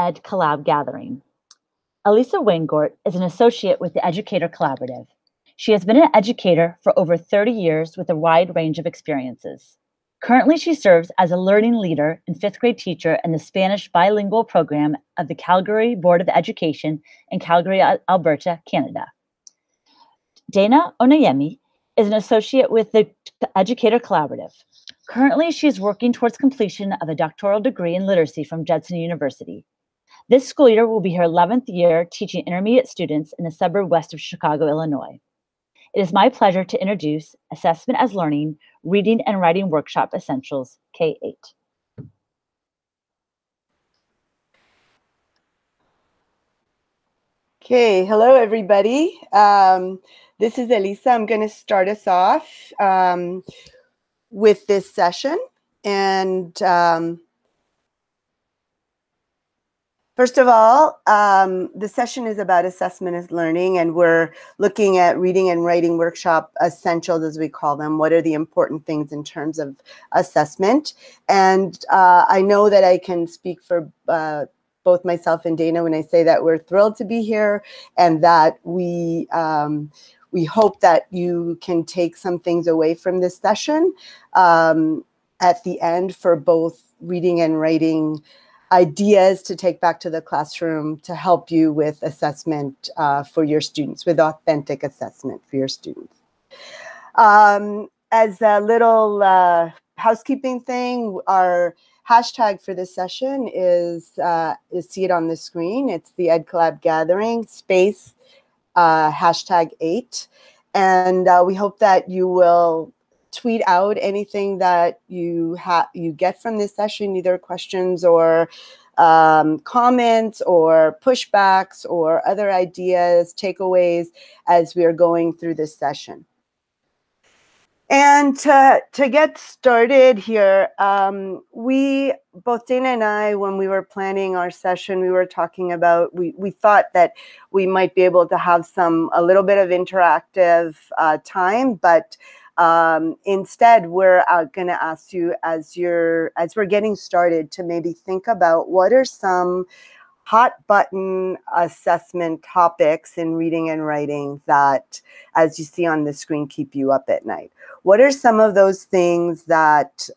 EdCollab gathering. Elisa Waingort is an associate with the Educator Collaborative. She has been an educator for over 30 years with a wide range of experiences. Currently, she serves as a learning leader and fifth grade teacher in the Spanish bilingual program of the Calgary Board of Education in Calgary, Alberta, Canada. Dana Onayemi is an associate with the Educator Collaborative. Currently, she is working towards completion of a doctoral degree in literacy from Judson University. This school year will be her 11th year teaching intermediate students in the suburb west of Chicago, Illinois. It is my pleasure to introduce Assessment as Learning, Reading and Writing Workshop Essentials, K-8. Okay, hello everybody. This is Elisa. I'm going to start us off with this session. And first of all, the session is about assessment as learning, and we're looking at reading and writing workshop essentials, as we call them. What are the important things in terms of assessment? And I know that I can speak for both myself and Dana when I say that we're thrilled to be here, and that we hope that you can take some things away from this session at the end for both reading and writing ideas to take back to the classroom to help you with assessment for your students, with authentic assessment for your students. As a little housekeeping thing, our hashtag for this session is see it on the screen. It's the EdCollab gathering space hashtag 8. And we hope that you will tweet out anything that you get from this session, either questions or comments or pushbacks or other ideas, takeaways as we are going through this session. And to get started here, both Dana and I, when we were planning our session, we were talking about, we thought that we might be able to have a little bit of interactive time, but instead, we're going to ask you as we're getting started to maybe think about what are some hot button assessment topics in reading and writing that, as you see on the screen, keep you up at night. What are some of those things that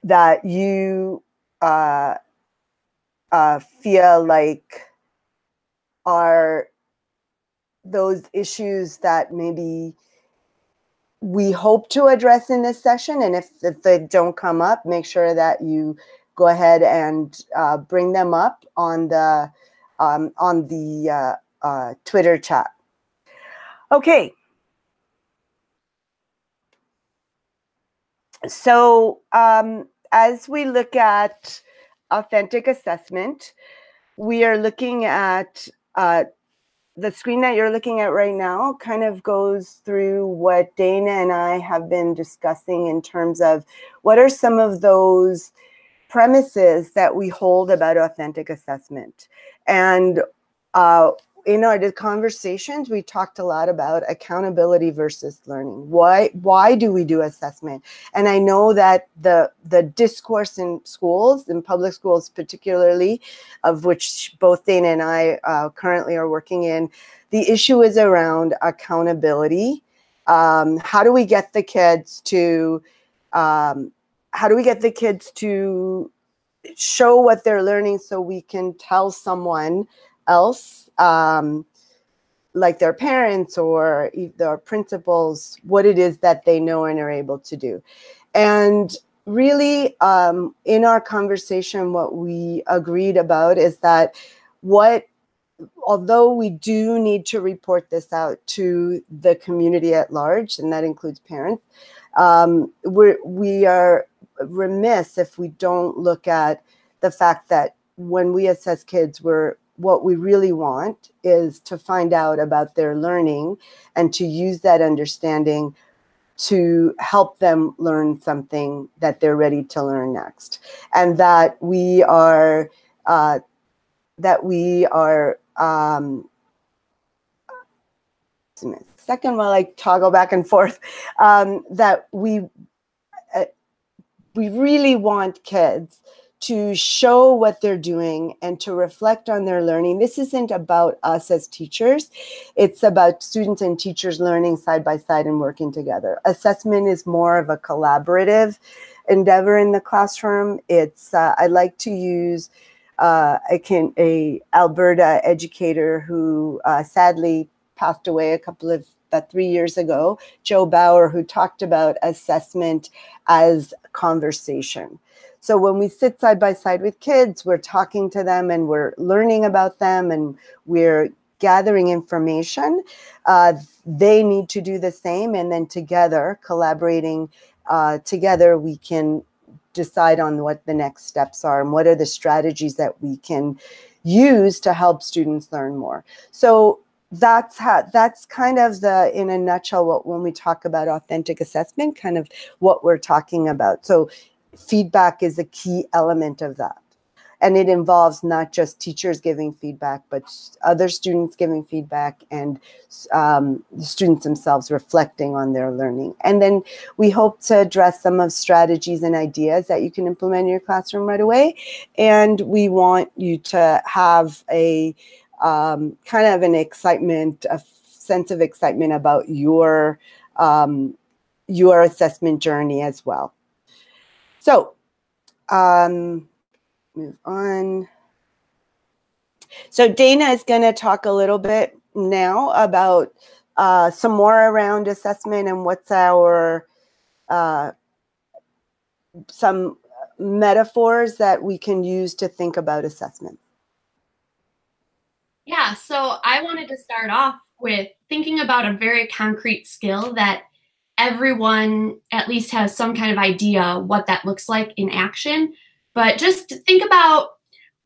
that you feel like are those issues that maybe we hope to address in this session? And if they don't come up, make sure that you go ahead and bring them up on the Twitter chat. Okay. So as we look at authentic assessment, we are looking at the screen that you're looking at right now kind of goes through what Dana and I have been discussing in terms of what are some of those premises that we hold about authentic assessment. And in our conversations, we talked a lot about accountability versus learning. Why do we do assessment? And I know that the discourse in schools, in public schools particularly, of which both Dana and I currently are working in, the issue is around accountability. How do we get the kids to show what they're learning so we can tell someone else, like their parents or their principals, what it is that they know and are able to do? And really, in our conversation, what we agreed about is that although we do need to report this out to the community at large, and that includes parents, we are remiss if we don't look at the fact that when we assess kids, what we really want is to find out about their learning and to use that understanding to help them learn something that they're ready to learn next. And that we are second while I toggle back and forth, that we really want kids to show what they're doing and to reflect on their learning. This isn't about us as teachers. It's about students and teachers learning side by side and working together. Assessment is more of a collaborative endeavor in the classroom. It's I like to use a Alberta educator who sadly passed away about 3 years ago, Joe Bauer, who talked about assessment as conversation. So when we sit side by side with kids, we're talking to them and we're learning about them and we're gathering information. They need to do the same, and then together, collaborating together, we can decide on what the next steps are and what are the strategies that we can use to help students learn more. So that's kind of in a nutshell, when we talk about authentic assessment, kind of what we're talking about. So feedback is a key element of that. And it involves not just teachers giving feedback, but other students giving feedback, and the students themselves reflecting on their learning. And then we hope to address some of strategies and ideas that you can implement in your classroom right away. And we want you to have a kind of an excitement, a sense of excitement about your assessment journey as well. So, move on. So Dana is going to talk a little bit now about some more around assessment and what's our some metaphors that we can use to think about assessment. Yeah, so I wanted to start off with thinking about a very concrete skill that everyone at least has some kind of idea what that looks like in action. But just think about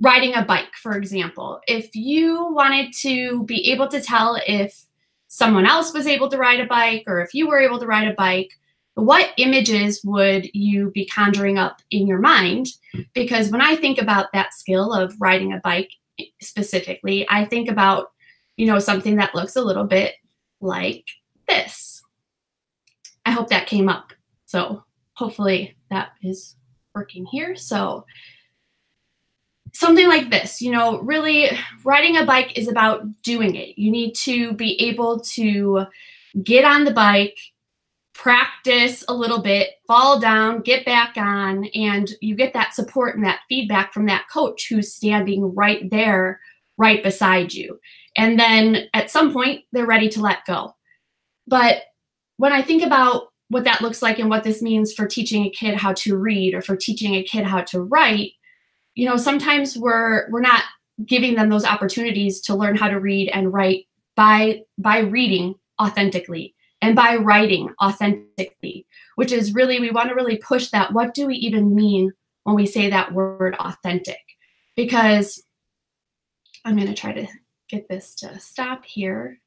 riding a bike, for example. If you wanted to be able to tell if someone else was able to ride a bike or if you were able to ride a bike, what images would you be conjuring up in your mind? Because when I think about that skill of riding a bike specifically, I think about, something that looks a little bit like this. I hope that came up. So hopefully that is working here. So something like this, really riding a bike is about doing it. You need to be able to get on the bike, practice a little bit, fall down, get back on, and you get that support and that feedback from that coach who's standing right there, right beside you. And then at some point, they're ready to let go. But when I think about what that looks like and what this means for teaching a kid how to read or for teaching a kid how to write, sometimes we're not giving them those opportunities to learn how to read and write by reading authentically and by writing authentically, which is really, we want to really push that. What do we even mean when we say that word authentic? Because I'm going to try to get this to stop here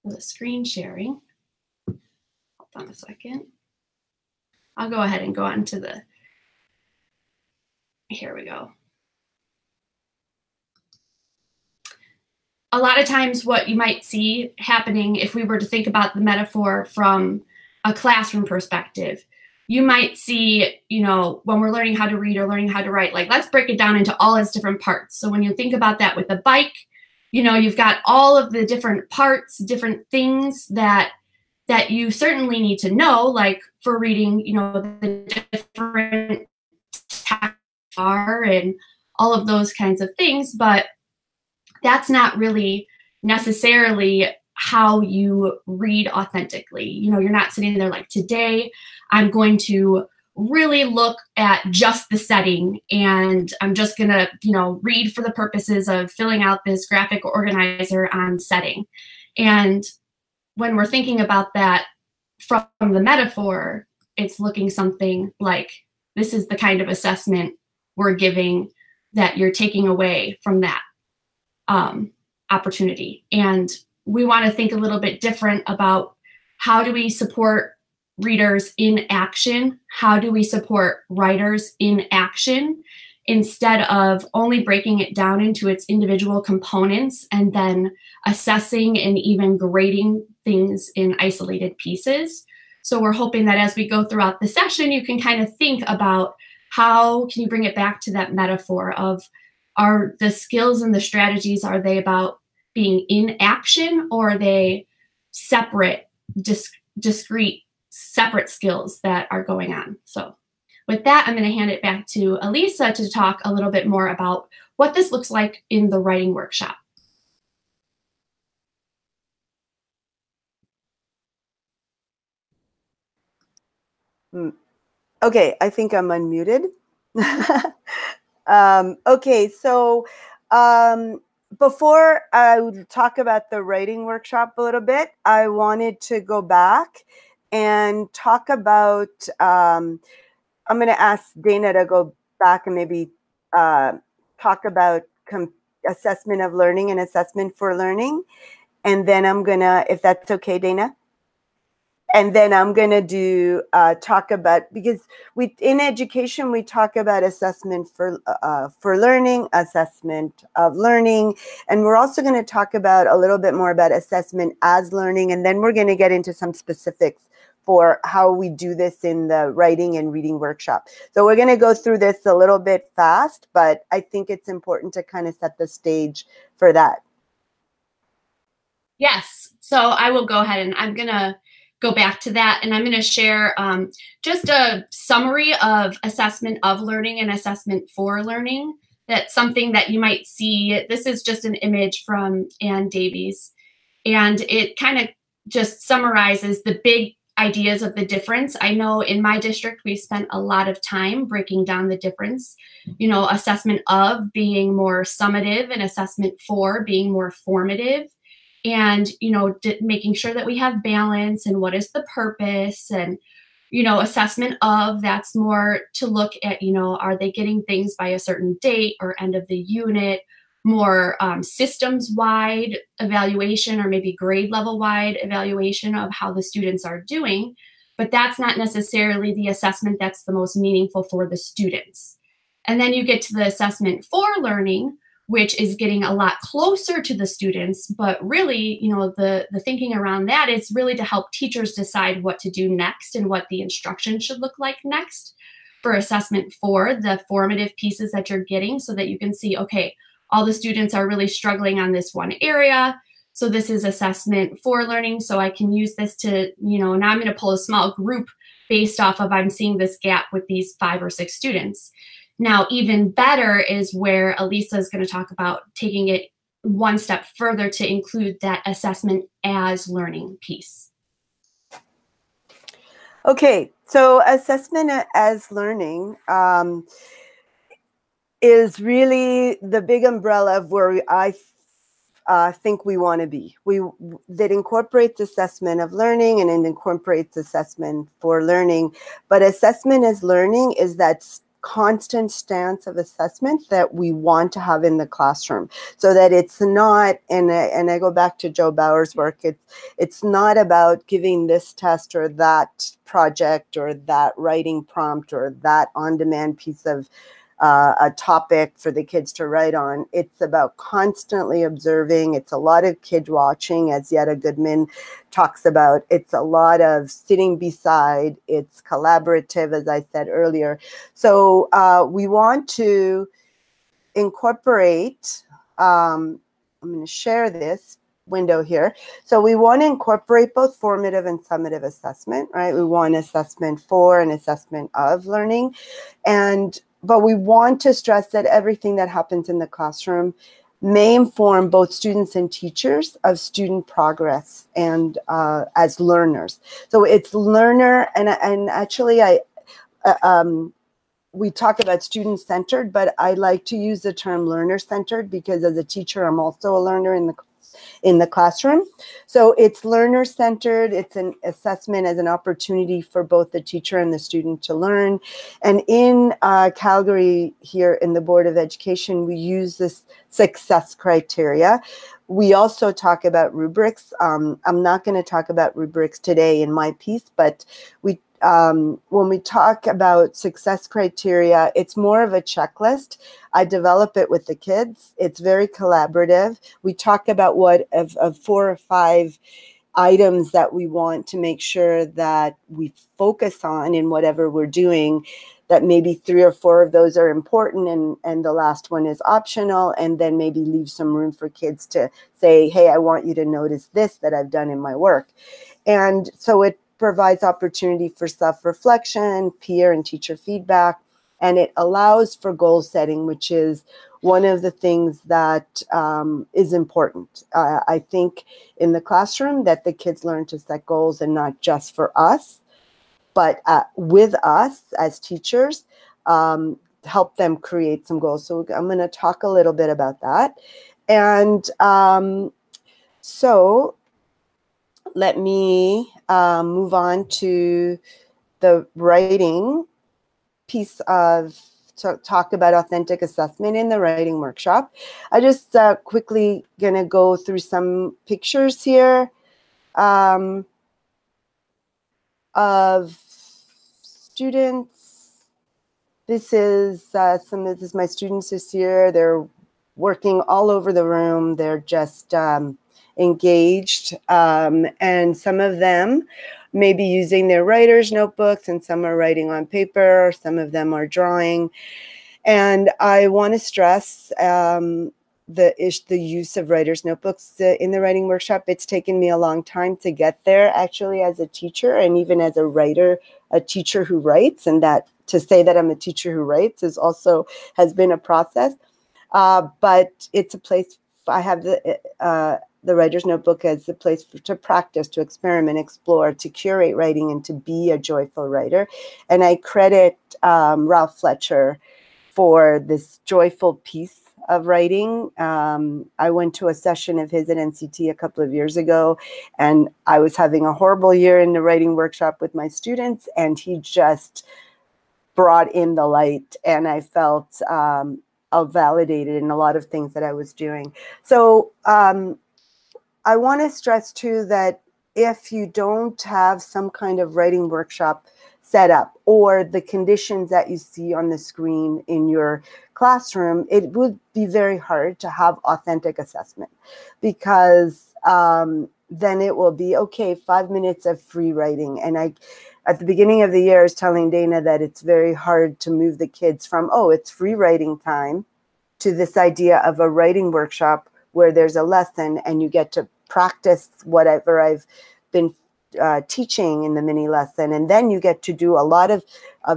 with the screen sharing. Hold on a second. I'll go ahead and go on to here we go. A lot of times what you might see happening, if we were to think about the metaphor from a classroom perspective, you might see, when we're learning how to read or learning how to write, like let's break it down into all its different parts. So when you think about that with a bike, you've got all of the different parts, different things that you certainly need to know, like for reading, the different text are and all of those kinds of things, but that's not really necessarily how you read authentically. You're not sitting there like, today I'm going to really look at just the setting and I'm just gonna, read for the purposes of filling out this graphic organizer on setting. And when we're thinking about that from the metaphor, it's looking something like, this is the kind of assessment we're giving that you're taking away from that opportunity. And we want to think a little bit different about how do we support readers in action? How do we support writers in action instead of only breaking it down into its individual components and then assessing and even grading things in isolated pieces? So we're hoping that as we go throughout the session, you can kind of think about how can you bring it back to that metaphor of, are the skills and the strategies, are they about being in action, or are they separate, discrete, separate skills that are going on? So with that, I'm going to hand it back to Elisa to talk a little bit more about what this looks like in the writing workshop. Okay, I think I'm unmuted. Okay, so before I would talk about the writing workshop a little bit, I wanted to go back and talk about, I'm going to ask Dana to go back and maybe talk about assessment of learning and assessment for learning. And then I'm going to, if that's okay, Dana? And then I'm going to do talk about, because in education we talk about assessment for learning, assessment of learning, and we're also going to talk about a little bit more about assessment as learning, and then we're going to get into some specifics for how we do this in the writing and reading workshop. So we're going to go through this a little bit fast, but I think it's important to kind of set the stage for that. Yes, so I will go ahead and I'm going to go back to that, and I'm going to share just a summary of assessment of learning and assessment for learning. That's something that you might see. This is just an image from Ann Davies, and it kind of just summarizes the big ideas of the difference. I know in my district, we spent a lot of time breaking down the difference, you know, assessment of being more summative and assessment for being more formative. And, you know, making sure that we have balance and what is the purpose, and, you know, assessment of, that's more to look at, you know, are they getting things by a certain date or end of the unit, more systems-wide evaluation or maybe grade level-wide evaluation of how the students are doing. But that's not necessarily the assessment that's the most meaningful for the students. And then you get to the assessment for learning, which is getting a lot closer to the students, but really, you know, the thinking around that is really to help teachers decide what to do next and what the instruction should look like next for assessment for the formative pieces that you're getting, so that you can see, okay, all the students are really struggling on this one area. So this is assessment for learning. So I can use this to, you know, now I'm going to pull a small group based off of, I'm seeing this gap with these 5 or 6 students. Now, even better is where Elisa is going to talk about taking it one step further to include that assessment as learning piece. Okay, so assessment as learning is really the big umbrella of where I think we want to be. That incorporates assessment of learning and it incorporates assessment for learning. But assessment as learning is that constant stance of assessment that we want to have in the classroom, so that it's not, and I go back to Joe Bauer's work, it's not about giving this test or that project or that writing prompt or that on-demand piece of a topic for the kids to write on. It's about constantly observing. It's a lot of kid watching, as Yetta Goodman talks about. It's a lot of sitting beside. It's collaborative, as I said earlier. So we want to incorporate, I'm going to share this window here. So we want to incorporate both formative and summative assessment, right? We want assessment for and assessment of learning. But we want to stress that everything that happens in the classroom may inform both students and teachers of student progress and as learners. So it's learner, and actually we talk about student-centered, but I like to use the term learner-centered because as a teacher, I'm also a learner in the classroom. So it's learner-centered. It's an assessment as an opportunity for both the teacher and the student to learn. And in Calgary here in the Board of Education, we use this success criteria. We also talk about rubrics. I'm not going to talk about rubrics today in my piece, but when we talk about success criteria, it's more of a checklist. I develop it with the kids. It's very collaborative. We talk about what of 4 or 5 items that we want to make sure that we focus on in whatever we're doing, that maybe 3 or 4 of those are important and the last one is optional, and then maybe leave some room for kids to say, hey, I want you to notice this that I've done in my work. And so it provides opportunity for self-reflection, peer and teacher feedback, and it allows for goal setting, which is one of the things that is important. I think in the classroom that the kids learn to set goals, and not just for us, but with us as teachers, help them create some goals. So I'm going to talk a little bit about that. And so let me move on to the writing piece of talk about authentic assessment in the writing workshop. I just quickly going to go through some pictures here of students. This is my students this year. They're working all over the room. They're just engaged, and some of them may be using their writer's notebooks, and some are writing on paper, some of them are drawing. And I want to stress the use of writer's notebooks in the writing workshop. It's taken me a long time to get there, actually, as a teacher, and even as a writer, a teacher who writes, and that to say that I'm a teacher who writes has been a process. But it's a place, I have the writer's notebook as a place to practice, to experiment, explore, to curate writing, and to be a joyful writer. And I credit Ralph Fletcher for this joyful piece of writing. I went to a session of his at NCT a couple of years ago, and I was having a horrible year in the writing workshop with my students, and he just brought in the light, and I felt validated in a lot of things that I was doing. So I want to stress too that if you don't have some kind of writing workshop set up, or the conditions that you see on the screen in your classroom, it would be very hard to have authentic assessment, because then it will be, okay, 5 minutes of free writing. And at the beginning of the year, I was telling Dana that it's very hard to move the kids from, oh, it's free writing time, to this idea of a writing workshop where there's a lesson and you get to practice whatever I've been teaching in the mini lesson. And then you get to do a lot of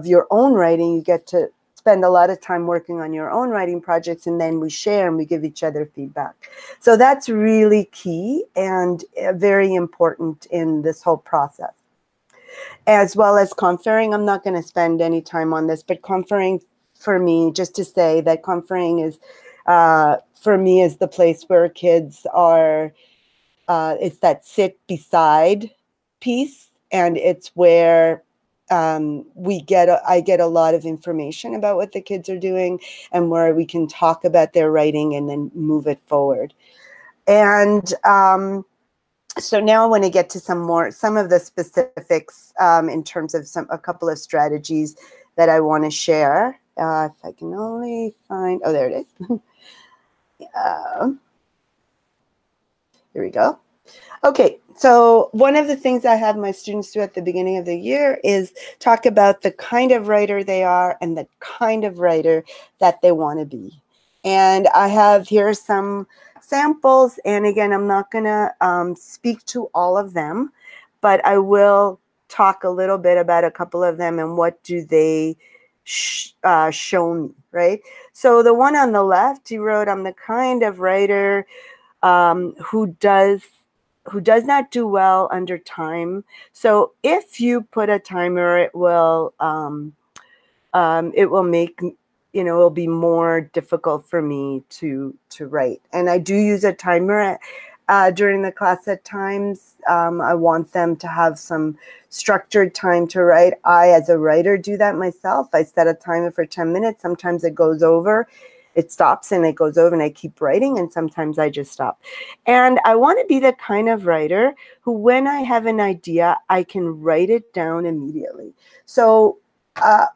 your own writing. You get to spend a lot of time working on your own writing projects, and then we share and we give each other feedback. So that's really key and very important in this whole process. As well as conferring. I'm not going to spend any time on this, but conferring for me, just to say that conferring is, for me, is the place where kids are, it's that sit beside piece, and it's where I get a lot of information about what the kids are doing, and where we can talk about their writing and then move it forward. And so now I want to get to some of the specifics in terms of a couple of strategies that I want to share. If I can only find, oh, there it is. Here we go. Okay, so one of the things I have my students do at the beginning of the year is talk about the kind of writer they are and the kind of writer that they want to be. And I have here some samples, and again, I'm not going to speak to all of them, but I will talk a little bit about a couple of them and what do they show me, right? So the one on the left, he wrote, I'm the kind of writer who does not do well under time. So if you put a timer, it will make, it'll be more difficult for me to write. And I do use a timer during the class at times. I want them to have some structured time to write. I, as a writer, do that myself. I set a timer for 10 minutes. Sometimes it goes over. It stops and it goes over and I keep writing, and sometimes I just stop. And I want to be the kind of writer who, when I have an idea, I can write it down immediately. So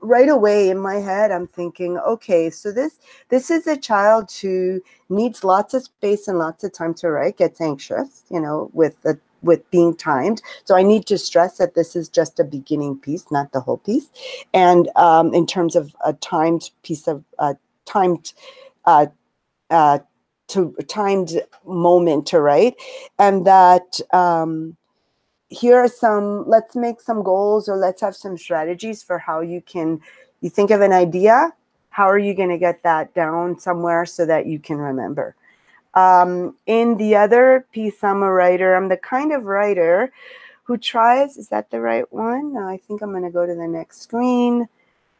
right away in my head, I'm thinking, okay, so this is a child who needs lots of space and lots of time to write, gets anxious, with the with being timed. So I need to stress that this is just a beginning piece, not the whole piece. And in terms of a timed piece of timed moment to write, and that here are some, let's make some goals, or let's have some strategies for how you think of an idea. How are you going to get that down somewhere so that you can remember? In the other piece, I'm a writer. I'm the kind of writer who tries, is that the right one? No, I think I'm going to go to the next screen.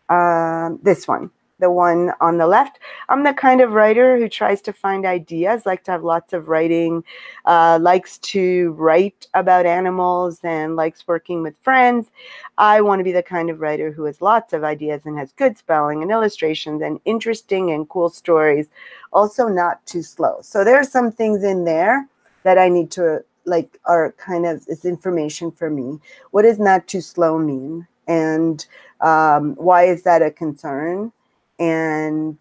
This one, the one on the left. I'm the kind of writer who tries to find ideas, like to have lots of writing, likes to write about animals, and likes working with friends. I want to be the kind of writer who has lots of ideas and has good spelling and illustrations and interesting and cool stories, also not too slow. So there are some things in there that I need to, like, are kind of, is information for me. What does not too slow mean? And why is that a concern? And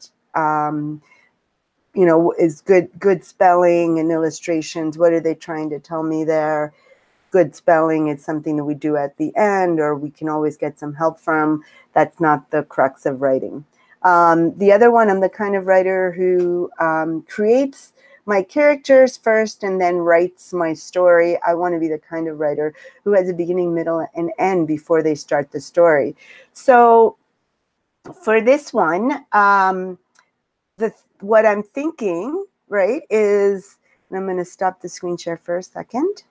you know, is good spelling and illustrations, what are they trying to tell me there? Good spelling is something that we do at the end, or we can always get some help from. That's not the crux of writing. The other one, I'm the kind of writer who creates my characters first and then writes my story. I want to be the kind of writer who has a beginning, middle, and end before they start the story. So for this one, what I'm thinking, right, is, and I'm going to stop the screen share for a second.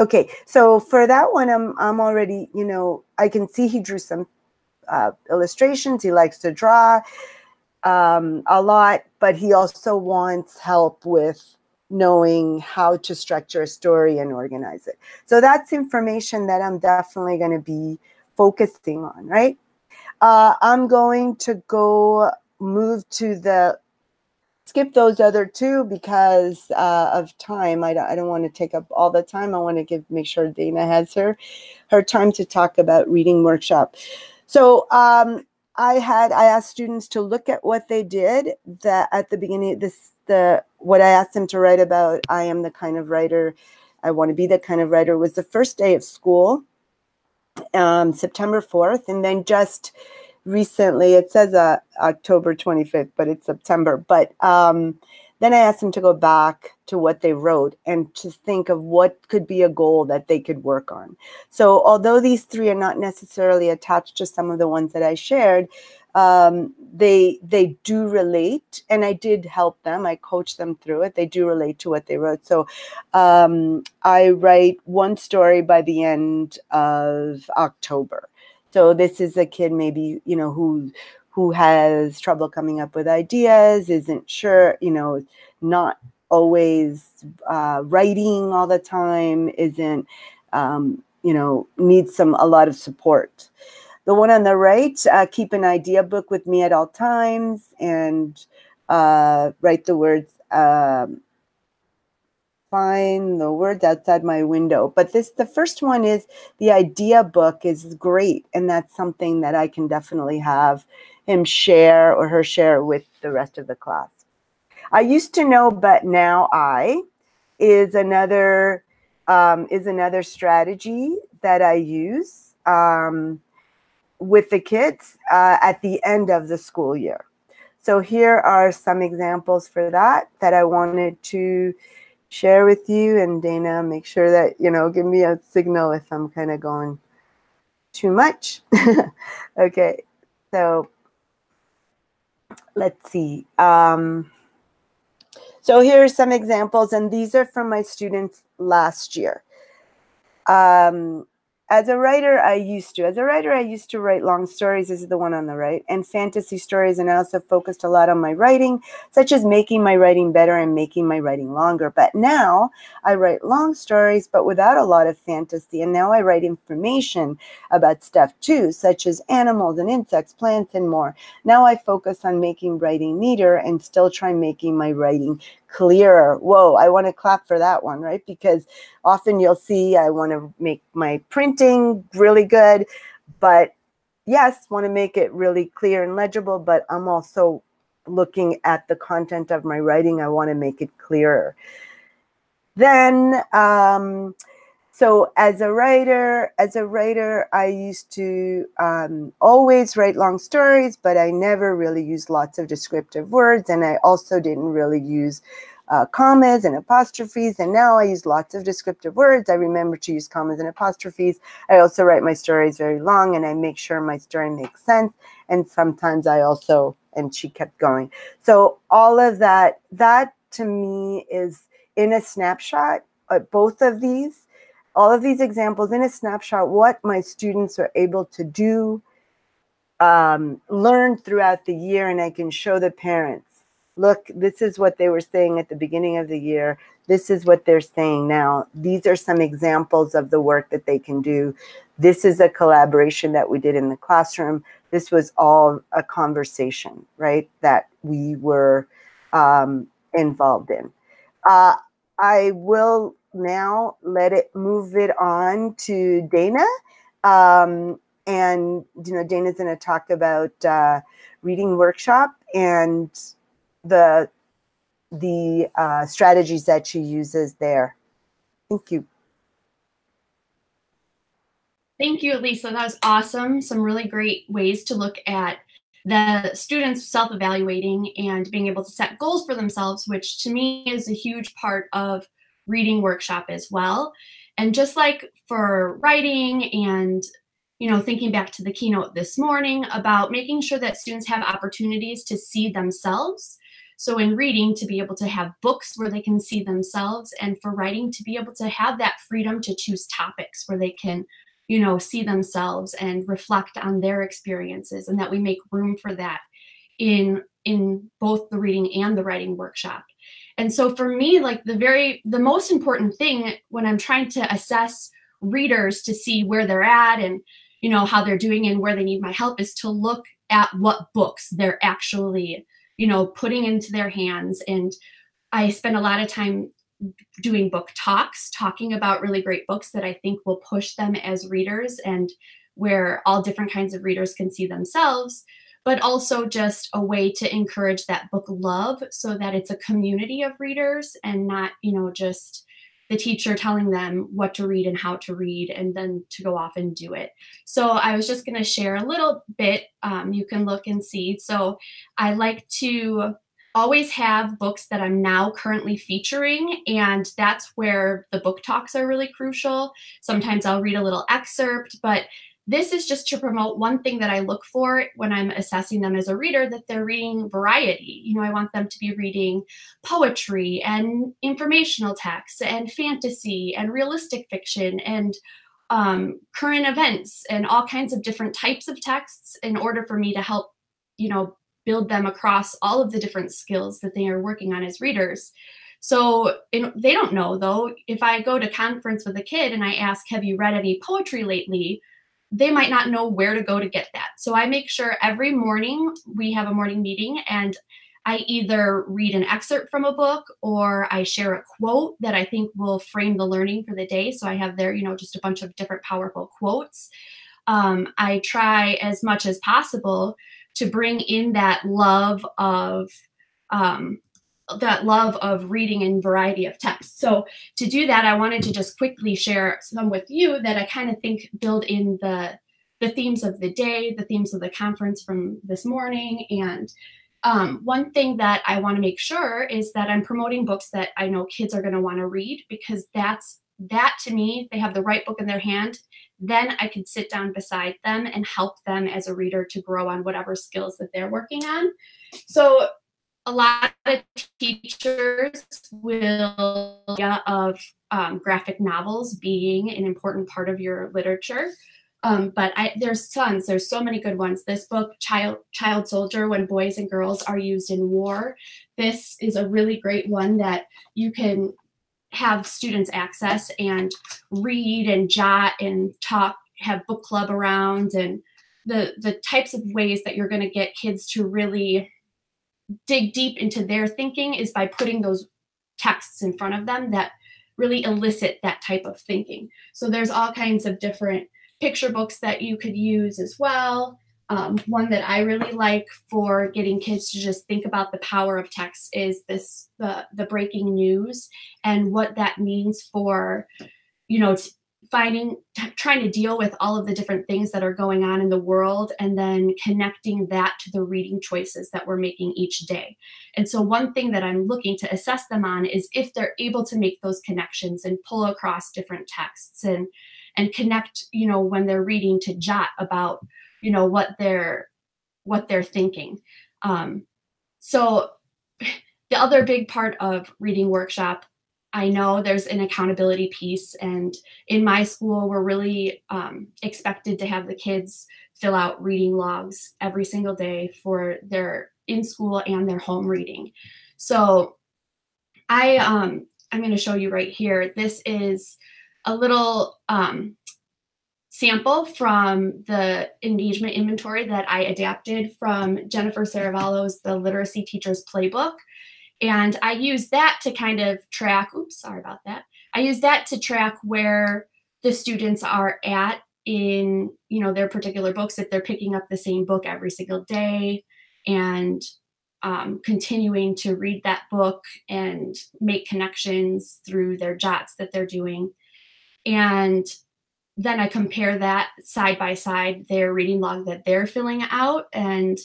Okay, so for that one, I'm already, you know, I can see he drew some illustrations. He likes to draw a lot, but he also wants help with knowing how to structure a story and organize it. So that's information that I'm definitely going to be focusing on, right? I'm going to skip those other two because of time. I don't want to take up all the time. I want to make sure Dana has her time to talk about reading workshop. So I asked students to look at what they did at the beginning. What I asked them to write about, I am the kind of writer, I want to be the kind of writer, was the first day of school, September 4th, and then just recently, it says October 25th, but it's September. But then I asked them to go back to what they wrote and to think of what could be a goal that they could work on. So although these three are not necessarily attached to some of the ones that I shared, they do relate, and I did help them. I coached them through it. They do relate to what they wrote. So I write one story by the end of October. So this is a kid maybe, you know, who has trouble coming up with ideas, isn't sure, you know, not always writing all the time, isn't, you know, needs a lot of support. The one on the right, keep an idea book with me at all times, and write the words, find the words outside my window. But the first one is the idea book is great. And that's something that I can definitely have him share or her share with the rest of the class. I used to know, but now is another strategy that I use with the kids at the end of the school year. So here are some examples for that I wanted to share with you. And Dana, make sure that, you know, give me a signal if I'm kind of going too much. Okay, so let's see. So here are some examples, and these are from my students last year. As a writer, I used to write long stories. This is the one on the right, and fantasy stories. And I also focused a lot on my writing, such as making my writing better and making my writing longer. But now I write long stories, but without a lot of fantasy. And now I write information about stuff too, such as animals and insects, plants, and more. Now I focus on making writing neater and still try making my writing clearer. Whoa, I want to clap for that one, right? Because often you'll see I want to make my printing really good, but yes, want to make it really clear and legible, but I'm also looking at the content of my writing. I want to make it clearer. Then, so as a writer, I used to always write long stories, but I never really used lots of descriptive words. And I also didn't really use commas and apostrophes. And now I use lots of descriptive words. I remember to use commas and apostrophes. I also write my stories very long, and I make sure my story makes sense. And sometimes I also, and she kept going. So all of that to me is in a snapshot, both of these, all of these examples in a snapshot, what my students are able to do, learn throughout the year, and I can show the parents, look, this is what they were saying at the beginning of the year. This is what they're saying now. These are some examples of the work that they can do. This is a collaboration that we did in the classroom. This was all a conversation, right, that we were involved in. I will now move it on to Dana. And, Dana's going to talk about reading workshop and the strategies that she uses there. Thank you. Thank you, Elisa. That was awesome. Some really great ways to look at the students self-evaluating and being able to set goals for themselves, which to me is a huge part of reading workshop as well. And just like for writing and, thinking back to the keynote this morning about making sure that students have opportunities to see themselves. So in reading, to be able to have books where they can see themselves, and for writing, to be able to have that freedom to choose topics where they can see themselves and reflect on their experiences, and that we make room for that in both the reading and the writing workshop. And so for me, like the most important thing when I'm trying to assess readers to see where they're at and how they're doing and where they need my help is to look at what books they're actually putting into their hands. And I spend a lot of time doing book talks, talking about really great books that I think will push them as readers, and where all different kinds of readers can see themselves, but also just a way to encourage that book love so that it's a community of readers and not, just the teacher telling them what to read and how to read and then to go off and do it. So I was just going to share a little bit. You can look and see. So I like to always have books that I'm now currently featuring, and that's where the book talks are really crucial. Sometimes I'll read a little excerpt, but this is just to promote one thing that I look for when I'm assessing them as a reader, that they're reading variety. I want them to be reading poetry and informational texts and fantasy and realistic fiction and current events and all kinds of different types of texts in order for me to help, build them across all of the different skills that they are working on as readers. So they don't know, though, if I go to conference with a kid and I ask, have you read any poetry lately? They might not know where to go to get that. So I make sure every morning we have a morning meeting, and I either read an excerpt from a book or I share a quote that I think will frame the learning for the day. So I have there, just a bunch of different powerful quotes. I try as much as possible to bring in that love of reading and variety of text. So to do that, I wanted to just quickly share some with you that I kind of think build in the themes of the day, the themes of the conference from this morning. And one thing that I want to make sure is that I'm promoting books that I know kids are going to want to read, because that to me, they have the right book in their hand. Then I can sit down beside them and help them as a reader to grow on whatever skills that they're working on. So a lot of teachers will of graphic novels being an important part of your literature. But there's tons. There's so many good ones. This book, Child Soldier, When Boys and Girls Are Used in War. This is a really great one that you can have students access and read and jot and talk, have book club around, and the types of ways that you're going to get kids to really dig deep into their thinking is by putting those texts in front of them that really elicit that type of thinking. So there's all kinds of different picture books that you could use as well. one that I really like for getting kids to just think about the power of text is the breaking news and what that means for, trying to deal with all of the different things that are going on in the world, and then connecting that to the reading choices that we're making each day. And so one thing that I'm looking to assess them on is if they're able to make those connections and pull across different texts and connect, when they're reading, to jot about, what they're thinking. So the other big part of reading workshop, I know there's an accountability piece, and in my school, we're really expected to have the kids fill out reading logs every single day for their in-school and their home reading. So I'm going to show you right here. This is a little sample from the engagement inventory that I adapted from Jennifer Saravallo's The Literacy Teacher's Playbook. And I use that to kind of track, I use that to track where the students are at in, their particular books, if they're picking up the same book every single day and continuing to read that book and make connections through their jots that they're doing. And then I compare that side by side, their reading log that they're filling out. And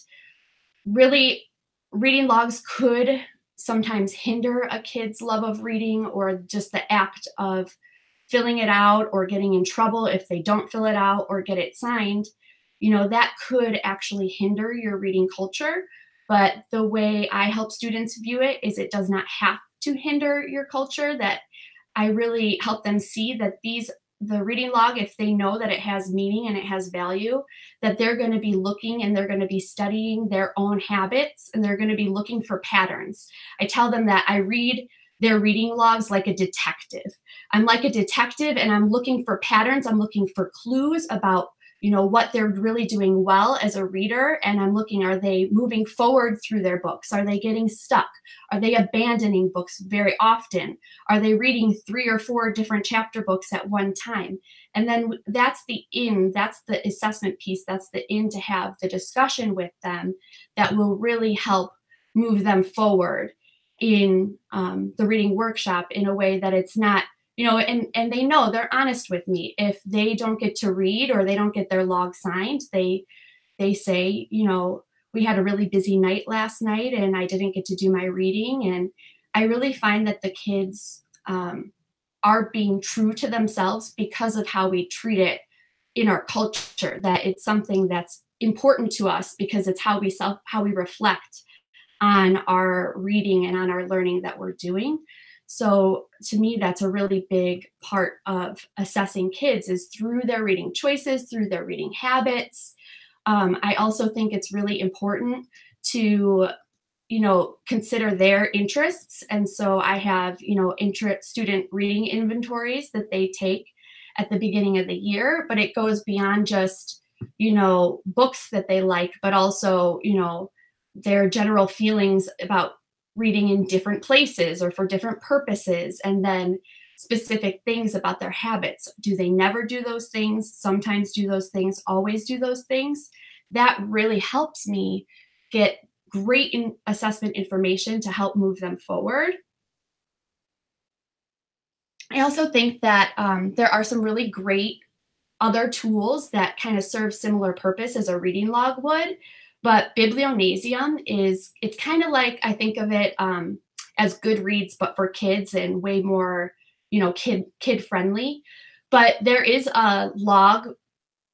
really, reading logs could sometimes hinder a kid's love of reading, or just the act of filling it out or getting in trouble if they don't fill it out or get it signed. That could actually hinder your reading culture. But the way I help students view it is it does not have to hinder your culture, that I really help them see that the reading log, if they know that it has meaning and it has value, that they're going to be looking and they're going to be studying their own habits, and they're going to be looking for patterns. I tell them that I read their reading logs like a detective. I'm like a detective, and I'm looking for patterns. I'm looking for clues about, what they're really doing well as a reader. And I'm looking, are they moving forward through their books? Are they getting stuck? Are they abandoning books very often? Are they reading 3 or 4 different chapter books at one time? And then that's the assessment piece. That's the to have the discussion with them that will really help move them forward in the reading workshop in a way that it's not, and they know, they're honest with me. If they don't get to read or they don't get their log signed, they say, we had a really busy night last night and I didn't get to do my reading. And I really find that the kids are being true to themselves because of how we treat it in our culture, that it's something that's important to us because it's how we reflect on our reading and on our learning that we're doing. So to me, that's a really big part of assessing kids, is through their reading choices, through their reading habits. I also think it's really important to, consider their interests. And so I have, student reading inventories that they take at the beginning of the year, but it goes beyond just, books that they like, but also, their general feelings about reading in different places or for different purposes, and then specific things about their habits. Do they never do those things? Sometimes do those things? Always do those things? That really helps me get great assessment information to help move them forward. I also think that there are some really great other tools that kind of serve similar purpose as a reading log would. But Biblionasium it's kind of like, I think of it as Goodreads, but for kids, and way more, kid friendly. But there is a log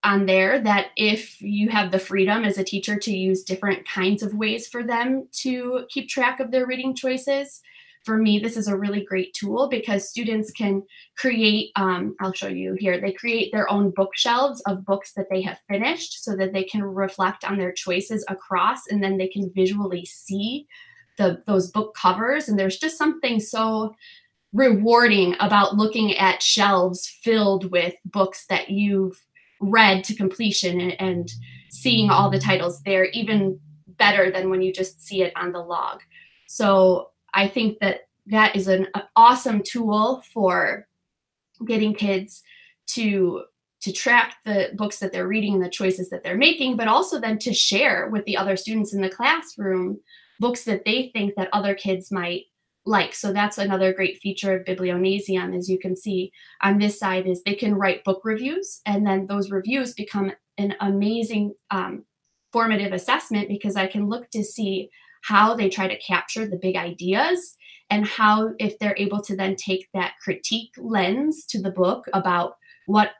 on there that if you have the freedom as a teacher to use different kinds of ways for them to keep track of their reading choices, for me, this is a really great tool because students can create, I'll show you here, they create their own bookshelves of books that they have finished so that they can reflect on their choices across, and then they can visually see those book covers. And there's just something so rewarding about looking at shelves filled with books that you've read to completion and seeing all the titles there, even better than when you just see it on the log. So I think that is an awesome tool for getting kids to to track the books that they're reading and the choices that they're making, but also then to share with the other students in the classroom books that they think that other kids might like. So that's another great feature of Biblionasium, as you can see on this side, is they can write book reviews, and then those reviews become an amazing formative assessment, because I can look to see how they try to capture the big ideas, and how, if they're able to then take that critique lens to the book about what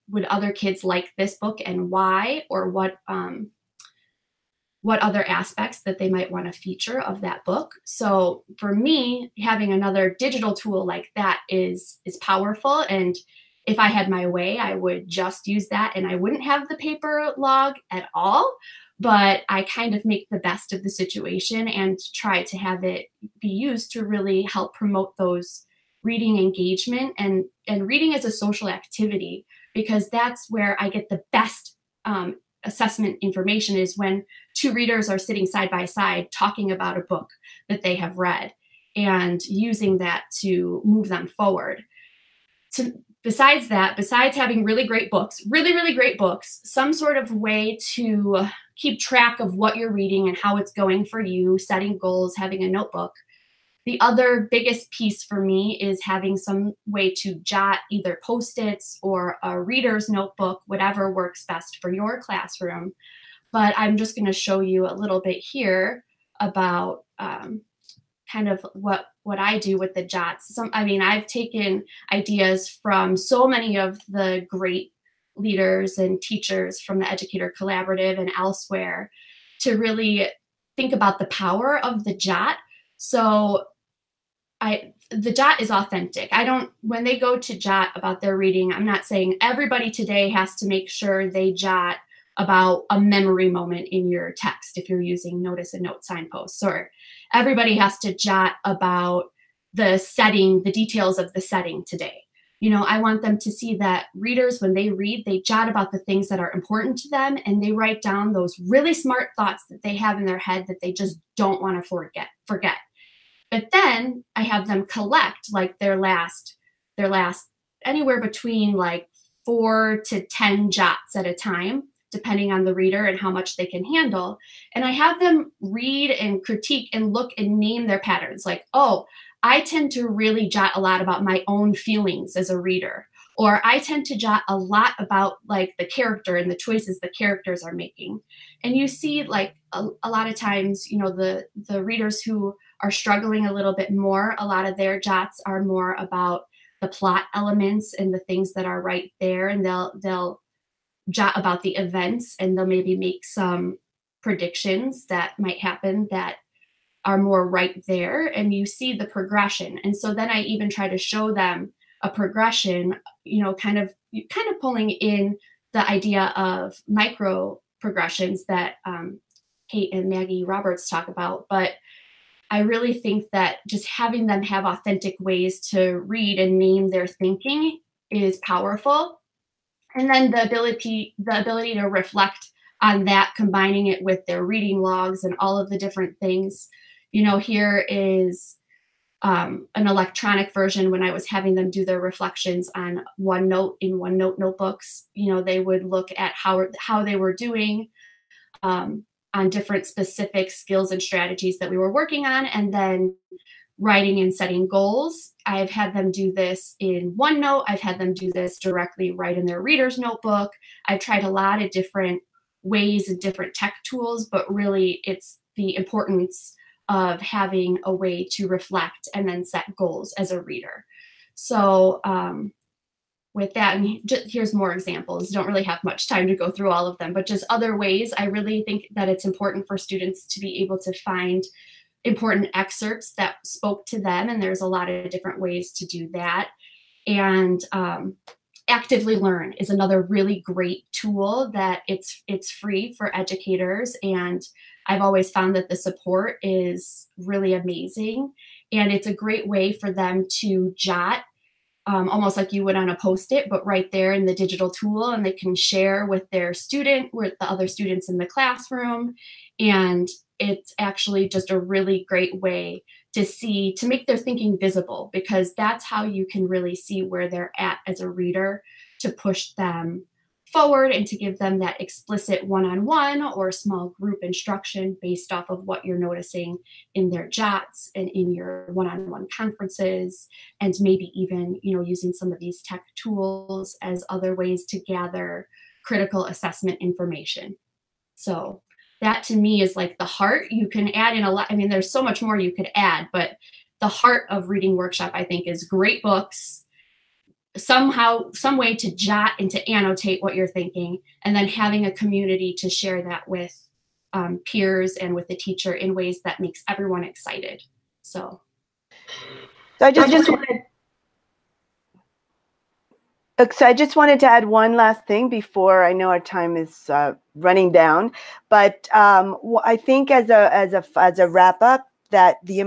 would other kids like this book and why, or what other aspects that they might want to feature of that book. So for me, having another digital tool like that is powerful. And if I had my way, I would just use that, and I wouldn't have the paper log at all. But I kind of make the best of the situation and try to have it be used to really help promote those reading engagement and reading as a social activity, because that's where I get the best assessment information, is when two readers are sitting side by side talking about a book that they have read and using that to move them forward. Besides having really great books, really great books, some sort of way to keep track of what you're reading and how it's going for you, setting goals, having a notebook. The other biggest piece for me is having some way to jot either Post-its or a reader's notebook, whatever works best for your classroom. But I'm just going to show you a little bit here about kind of what I do with the jots. I've taken ideas from so many of the great leaders and teachers from the Educator Collaborative and elsewhere to really think about the power of the jot. So the jot is authentic. When they go to jot about their reading, I'm not saying everybody today has to make sure they jot about a memory moment in your text if you're using notice and note signposts, or everybody has to jot about the setting, the details of the setting today. I want them to see that readers, when they read, they jot about the things that are important to them, and they write down those really smart thoughts that they have in their head that they just don't want to forget. But then I have them collect like their last anywhere between like 4 to 10 jots at a time, depending on the reader and how much they can handle. And I have them read and critique and look and name their patterns. Like, oh, I tend to really jot a lot about my own feelings as a reader, or I tend to jot a lot about like the character and the choices the characters are making. And you see like a lot of times, the readers who are struggling a little bit more, a lot of their jots are more about the plot elements and the things that are right there. And they'll jot about the events, and they'll maybe make some predictions that might happen that are more right there, and you see the progression. And so then I even try to show them a progression, kind of pulling in the idea of micro progressions that Kate and Maggie Roberts talk about. But I really think that just having them have authentic ways to read and name their thinking is powerful. And then the ability to reflect on that, combining it with their reading logs and all of the different things. Here is an electronic version. When I was having them do their reflections on OneNote in OneNote notebooks, they would look at how they were doing on different specific skills and strategies that we were working on, and then writing and setting goals. I've had them do this in OneNote. I've had them do this directly right in their reader's notebook. I've tried a lot of different ways and different tech tools, but really it's the importance of having a way to reflect and then set goals as a reader. So with that, and here's more examples. Don't really have much time to go through all of them, but just other ways. I really think that it's important for students to be able to find important excerpts that spoke to them, and there's a lot of different ways to do that. And Actively Learn is another really great tool that it's free for educators, and I've always found that the support is really amazing, and it's a great way for them to jot almost like you would on a Post-it, but right there in the digital tool, and they can share with the other students in the classroom. And it's actually just a really great way to make their thinking visible, because that's how you can really see where they're at as a reader. to push them forward and to give them that explicit one-on-one or small group instruction based off of what you're noticing in their JOTs and in your one-on-one conferences, and maybe even, you know, using some of these tech tools as other ways to gather critical assessment information. So that to me is like the heart. You can add in a lot. I mean, there's so much more you could add, but the heart of Reading Workshop, I think, is great books, somehow, some way to jot and to annotate what you're thinking, and then having a community to share that with peers and with the teacher in ways that makes everyone excited. So I just wanted to add one last thing before I know our time is running down. But I think as a wrap up, that the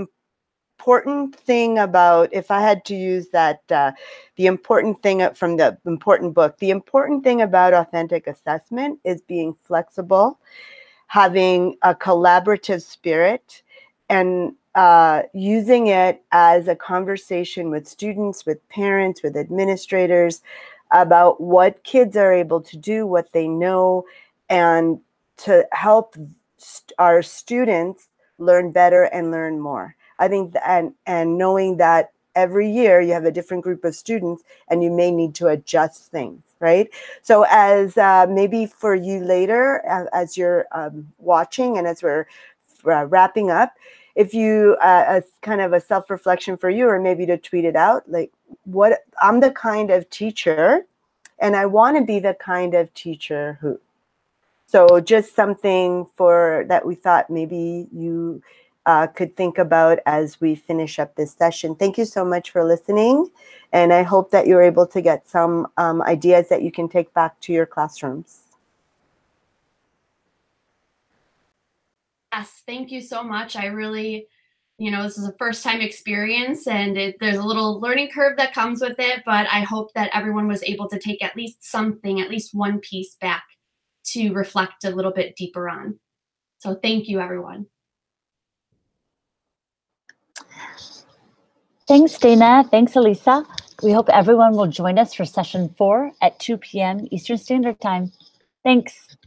important thing about, if I had to use that, the important thing from the important book, the important thing about authentic assessment is being flexible, having a collaborative spirit, and using it as a conversation with students, with parents, with administrators about what kids are able to do, what they know, and to help our students learn better and learn more. I think, and knowing that every year you have a different group of students and you may need to adjust things, right? So as maybe for you later, as you're watching and as we're wrapping up, if you, as kind of a self-reflection for you, or maybe to tweet it out, like, what, I'm the kind of teacher, and I want to be the kind of teacher who. So just something for that we thought maybe you could think about as we finish up this session. Thank you so much for listening, and I hope that you're able to get some ideas that you can take back to your classrooms. Yes, thank you so much. I really, you know, this is a first time experience, and there's a little learning curve that comes with it, but I hope that everyone was able to take at least something, at least one piece back to reflect a little bit deeper on. So thank you, everyone. Thanks, Dana. Thanks, Elisa. We hope everyone will join us for session 4 at 2 p.m. Eastern Standard Time. Thanks.